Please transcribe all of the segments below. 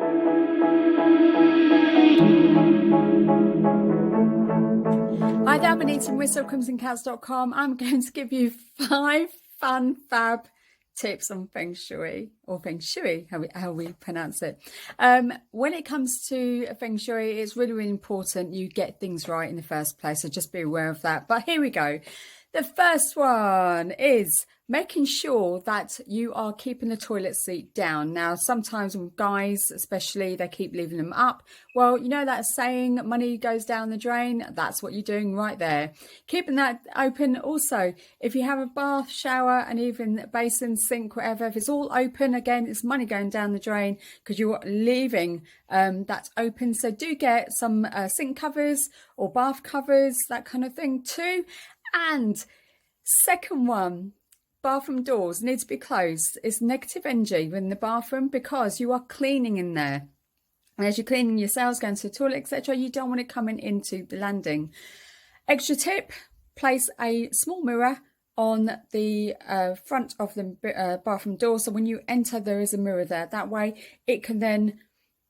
Hi there, I'm Anita, Catz.com. I'm going to give you 5 fun, fab tips on Feng Shui, or Feng Shui, how we pronounce it. When it comes to Feng Shui, it's really, really important you get things right in the first place, so just be aware of that. But here we go. The first one is making sure that you are keeping the toilet seat down. Now, sometimes with guys, especially, they keep leaving them up. Well, you know that saying, money goes down the drain? That's what you're doing right there. Keeping that open. Also, if you have a bath, shower, and even basin, sink, whatever, if it's all open, again, it's money going down the drain because you're leaving that open. So do get some sink covers or bath covers, that kind of thing too. And second one, bathroom doors need to be closed. It's negative energy in the bathroom because you are cleaning in there. And as you're cleaning yourselves, going to the toilet, etc., you don't want it coming into the landing. Extra tip, place a small mirror on the front of the bathroom door. So when you enter, there is a mirror there. That way it can then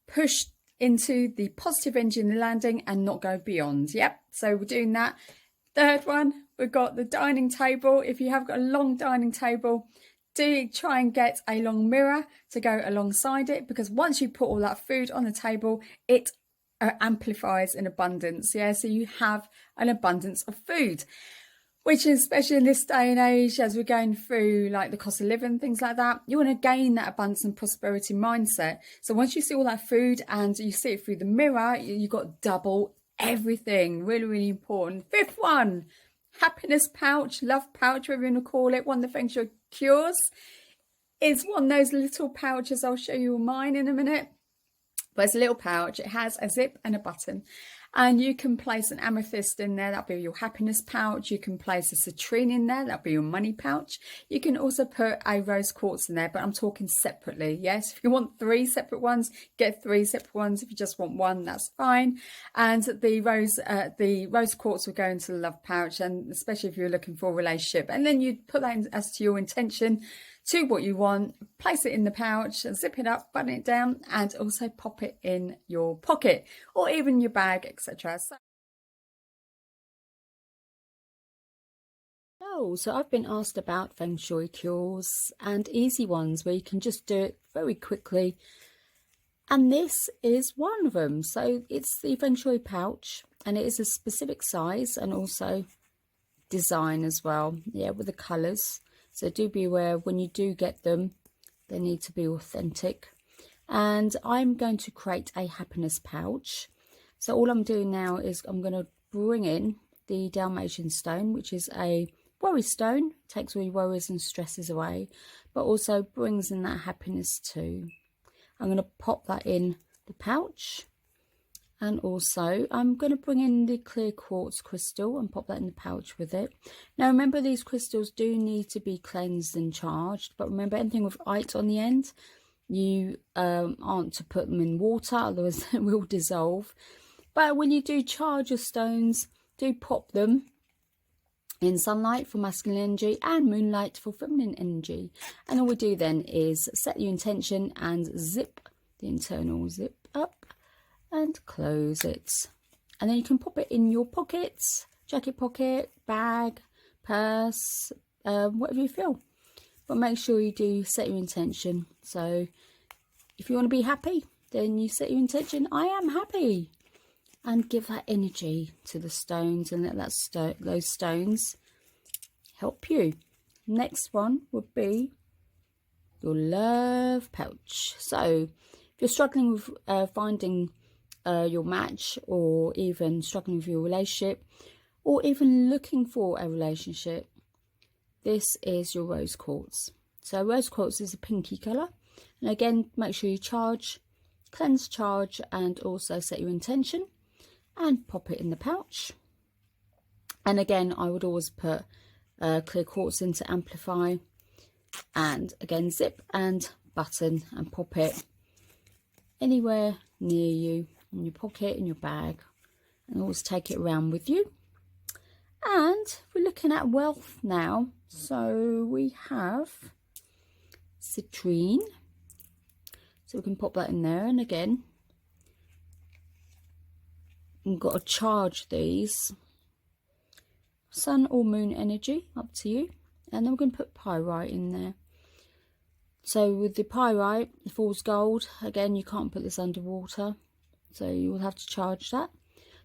push into the positive energy in the landing and not go beyond. Yep, so we're doing that. Third one, we've got the dining table. If you have got a long dining table, do try and get a long mirror to go alongside it, because once you put all that food on the table, it amplifies in abundance. Yeah, so you have an abundance of food, which is especially in this day and age, as we're going through like the cost of living, things like that, you want to gain that abundance and prosperity mindset. So once you see all that food and you see it through the mirror, you've got double everything. Really, really important. Fifth one, happiness pouch, love pouch, whatever you want to call it. One of the Feng Shui cures is one of those little pouches. I'll show you mine in a minute. But it's a little pouch. It has a zip and a button. And you can place an amethyst in there. That'll be your happiness pouch. You can place a citrine in there. That'll be your money pouch. You can also put a rose quartz in there, but I'm talking separately. Yes, if you want 3 separate ones, get 3 separate ones. If you just want one, that's fine. And the rose quartz will go into the love pouch, and especially if you're looking for a relationship. And then you put that in as to your intention, to what you want, place it in the pouch, zip it up, button it down, and also pop it in your pocket or even your bag, etc. So I've been asked about Feng Shui cures and easy ones where you can just do it very quickly, and this is one of them. So it's the Feng Shui pouch, and it is a specific size and also design as well, yeah, with the colours. So do be aware when you do get them, they need to be authentic. And I'm going to create a happiness pouch. So all I'm doing now is I'm going to bring in the dalmation stone, which is a worry stone. Takes all your worries and stresses away, but also brings in that happiness too. I'm going to pop that in the pouch. And also, I'm going to bring in the clear quartz crystal and pop that in the pouch with it. Now, remember, these crystals do need to be cleansed and charged. But remember, anything with "ite" on the end, you aren't to put them in water, otherwise they will dissolve. But when you do charge your stones, do pop them in sunlight for masculine energy and moonlight for feminine energy. And all we do then is set your intention and zip the internal zip up and close it, and then you can pop it in your pockets, jacket pocket, bag, purse, whatever you feel. But make sure you do set your intention. So if you want to be happy, then you set your intention, I am happy, and give that energy to the stones and let that those stones help you. Next one would be your love pouch. So if you're struggling with finding your match, or even struggling with your relationship, or even looking for a relationship, this is your rose quartz. So rose quartz is a pinky colour, and again, make sure you charge, cleanse, charge, and also set your intention and pop it in the pouch. And again, I would always put clear quartz in to amplify, and again, zip and button and pop it anywhere near you, in your pocket, in your bag, and always take it around with you. And we're looking at wealth now. So we have citrine. So we can pop that in there. And again, you've got to charge these. Sun or moon energy, up to you. And then we're going to put pyrite in there. So with the pyrite, the fool's gold, again, you can't put this underwater. So you will have to charge that.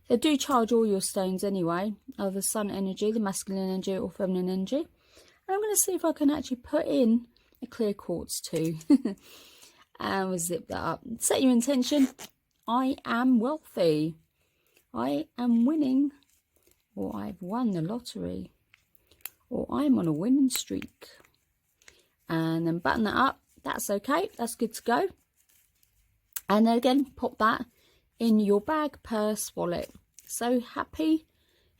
They do charge all your stones anyway, either sun energy, the masculine energy or feminine energy. And I'm going to see if I can actually put in a clear quartz too. And we'll zip that up. Set your intention. I am wealthy. I am winning. Or I've won the lottery. Or I'm on a winning streak. And then button that up. That's okay. That's good to go. And then again, pop that in your bag, purse, wallet. So happy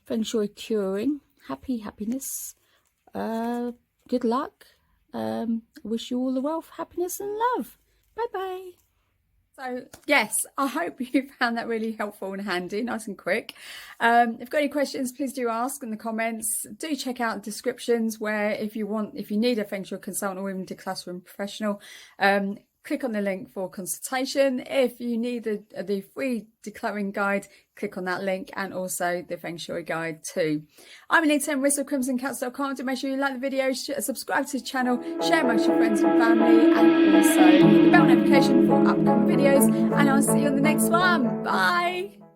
Feng Shui curing. Happiness. Good luck. Wish you all the wealth, happiness and love. Bye-bye. So, yes, I hope you found that really helpful and handy, nice and quick. If you've got any questions, please do ask in the comments. Do check out the descriptions where if you need a Feng Shui consultant or even decluttering professional, click on the link for consultation. If you need the free decluttering guide, click on that link, and also the Feng Shui guide too. I'm Anita, Amarissa, CrimsonCatz.com. Do make sure you like the video, subscribe to the channel, share amongst your friends and family, and also hit the bell notification for upcoming videos. And I'll see you on the next one. Bye.